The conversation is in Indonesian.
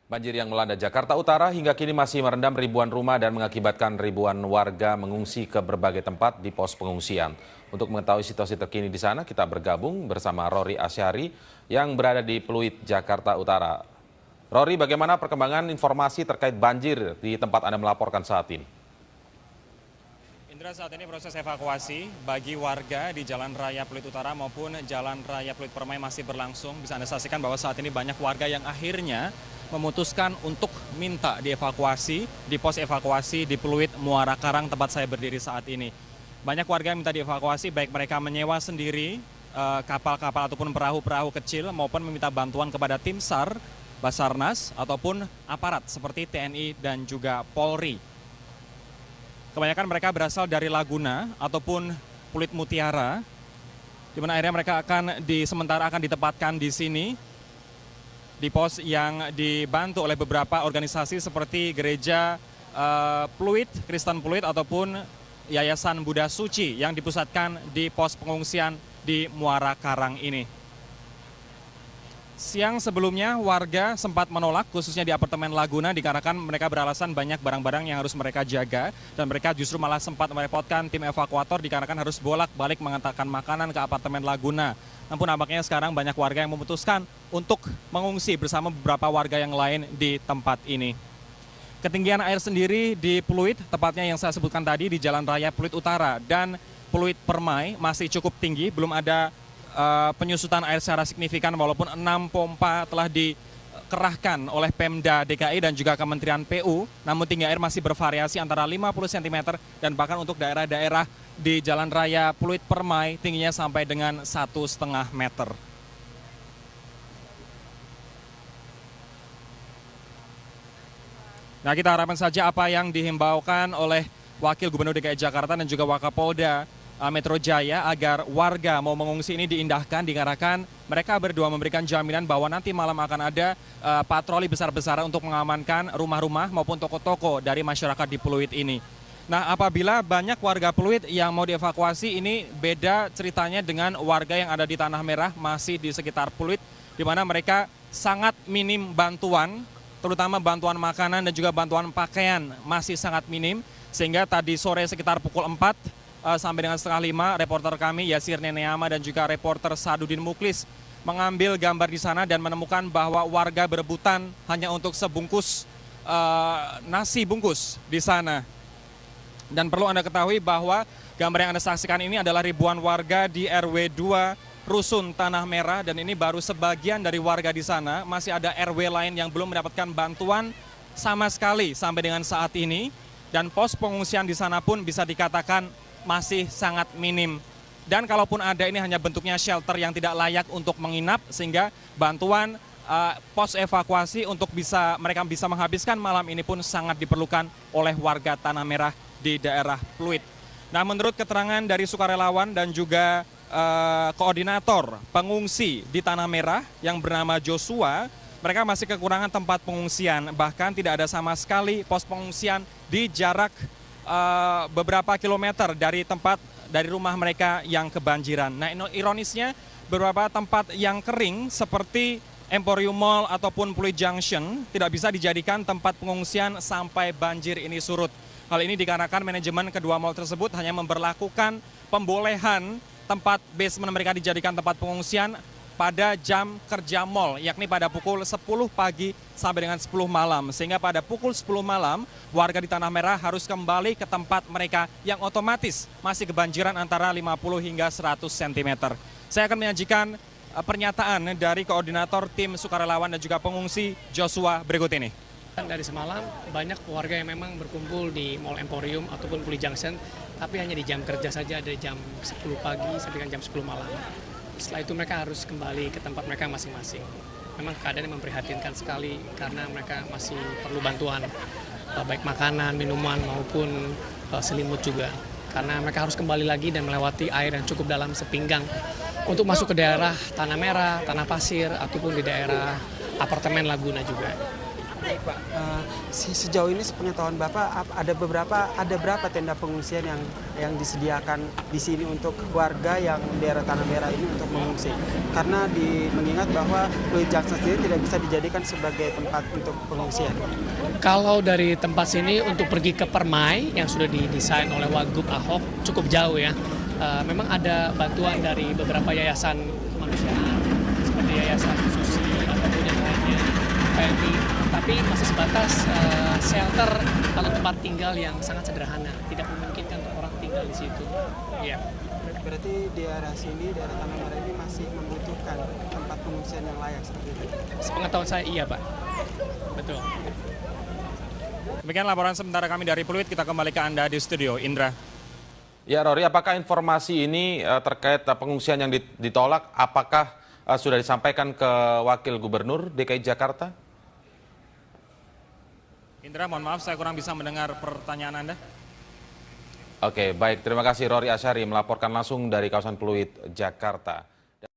Banjir yang melanda Jakarta Utara hingga kini masih merendam ribuan rumah dan mengakibatkan ribuan warga mengungsi ke berbagai tempat di pos pengungsian. Untuk mengetahui situasi terkini di sana, kita bergabung bersama Rory Asyari yang berada di Pluit, Jakarta Utara. Rory, bagaimana perkembangan informasi terkait banjir di tempat Anda melaporkan saat ini? Indra, saat ini proses evakuasi bagi warga di Jalan Raya Pluit Utara maupun Jalan Raya Pluit Permai masih berlangsung. Bisa Anda saksikan bahwa saat ini banyak warga yang akhirnya memutuskan untuk minta dievakuasi di pos evakuasi di Pluit Muara Karang tempat saya berdiri saat ini. Banyak warga yang minta dievakuasi, baik mereka menyewa sendiri kapal-kapal ataupun perahu-perahu kecil maupun meminta bantuan kepada tim SAR, Basarnas ataupun aparat seperti TNI dan juga Polri. Kebanyakan mereka berasal dari Laguna ataupun Pluit Mutiara, di mana akhirnya mereka sementara akan ditempatkan di sini, di pos yang dibantu oleh beberapa organisasi seperti Gereja Pluit, Kristen Pluit ataupun Yayasan Buddha Suci yang dipusatkan di pos pengungsian di Muara Karang ini. Siang sebelumnya warga sempat menolak khususnya di apartemen Laguna dikarenakan mereka beralasan banyak barang-barang yang harus mereka jaga dan mereka justru malah sempat merepotkan tim evakuator dikarenakan harus bolak-balik mengantarkan makanan ke apartemen Laguna. Namun nampaknya sekarang banyak warga yang memutuskan untuk mengungsi bersama beberapa warga yang lain di tempat ini. Ketinggian air sendiri di Pluit, tepatnya yang saya sebutkan tadi di Jalan Raya Pluit Utara dan Pluit Permai masih cukup tinggi, belum ada penyusutan air secara signifikan walaupun 6 pompa telah dikerahkan oleh Pemda DKI dan juga Kementerian PU, namun tinggi air masih bervariasi antara 50 cm dan bahkan untuk daerah-daerah di Jalan Raya Pluit Permai tingginya sampai dengan 1,5 meter. Nah, kita harapkan saja apa yang dihimbaukan oleh Wakil Gubernur DKI Jakarta dan juga Wakapolda Metro Jaya agar warga mau mengungsi ini diindahkan dikarenakan mereka berdua memberikan jaminan bahwa nanti malam akan ada patroli besar-besaran untuk mengamankan rumah-rumah maupun toko-toko dari masyarakat di Pluit ini. Nah, apabila banyak warga Pluit yang mau dievakuasi, ini beda ceritanya dengan warga yang ada di Tanah Merah masih di sekitar Pluit, di mana mereka sangat minim bantuan, terutama bantuan makanan dan juga bantuan pakaian masih sangat minim, sehingga tadi sore sekitar pukul 4 sampai dengan setengah 5, reporter kami Yasir Neneama dan juga reporter Sadudin Muklis mengambil gambar di sana dan menemukan bahwa warga berebutan hanya untuk sebungkus nasi bungkus di sana. Dan perlu Anda ketahui bahwa gambar yang Anda saksikan ini adalah ribuan warga di RW 2 Rusun Tanah Merah dan ini baru sebagian dari warga di sana, masih ada RW lain yang belum mendapatkan bantuan sama sekali sampai dengan saat ini dan pos pengungsian di sana pun bisa dikatakan masih sangat minim. Dan kalaupun ada ini hanya bentuknya shelter yang tidak layak untuk menginap sehingga bantuan pos evakuasi untuk mereka bisa menghabiskan malam ini pun sangat diperlukan oleh warga Tanah Merah di daerah Pluit. Nah, menurut keterangan dari sukarelawan dan juga koordinator pengungsi di Tanah Merah yang bernama Joshua, mereka masih kekurangan tempat pengungsian, bahkan tidak ada sama sekali pos pengungsian di jarak beberapa kilometer dari rumah mereka yang kebanjiran. Nah, ironisnya beberapa tempat yang kering seperti Emporium Mall ataupun Pluit Junction tidak bisa dijadikan tempat pengungsian sampai banjir ini surut. Hal ini dikarenakan manajemen kedua mall tersebut hanya memberlakukan pembolehan tempat basement mereka dijadikan tempat pengungsian pada jam kerja mall, yakni pada pukul 10 pagi sampai dengan 10 malam. Sehingga pada pukul 10 malam, warga di Tanah Merah harus kembali ke tempat mereka yang otomatis masih kebanjiran antara 50 hingga 100 cm. Saya akan menyajikan pernyataan dari koordinator tim sukarelawan dan juga pengungsi Joshua berikut ini. Dari semalam banyak warga yang memang berkumpul di Mall Emporium ataupun Pluit Junction, tapi hanya di jam kerja saja dari jam 10 pagi sampai dengan jam 10 malam. Setelah itu mereka harus kembali ke tempat mereka masing-masing. Memang keadaannya memprihatinkan sekali karena mereka masih perlu bantuan baik makanan, minuman maupun selimut juga. Karena mereka harus kembali lagi dan melewati air yang cukup dalam sepinggang untuk masuk ke daerah Tanah Merah, Tanah Pasir ataupun di daerah apartemen Laguna juga. Baik, Pak. Sejauh ini sepengetahuan Bapak ada berapa tenda pengungsian yang disediakan di sini untuk warga yang daerah Tanah Merah ini untuk mengungsi? Karena mengingat bahwa Pluit Junction sendiri tidak bisa dijadikan sebagai tempat untuk pengungsian. Kalau dari tempat sini untuk pergi ke Permai yang sudah didesain oleh Wagub Ahok cukup jauh ya. Memang ada bantuan dari beberapa yayasan kemanusiaan seperti Yayasan Susi ataupun yang lainnya, PMI, tapi masih sebatas shelter atau tempat tinggal yang sangat sederhana, tidak memungkinkan untuk orang tinggal di situ. Ya. Berarti di daerah sini, daerah Tanah Merah ini masih membutuhkan tempat pengungsian yang layak seperti itu. Sepengetahuan saya iya, Pak. Betul. Demikian laporan sementara kami dari Pluit, kita kembali ke Anda di studio. Indra. Ya Rory, apakah informasi ini terkait pengungsian yang ditolak, apakah sudah disampaikan ke Wakil Gubernur DKI Jakarta? Indra, mohon maaf saya kurang bisa mendengar pertanyaan Anda. Oke, baik. Terima kasih Rory Asyari melaporkan langsung dari kawasan Pluit, Jakarta.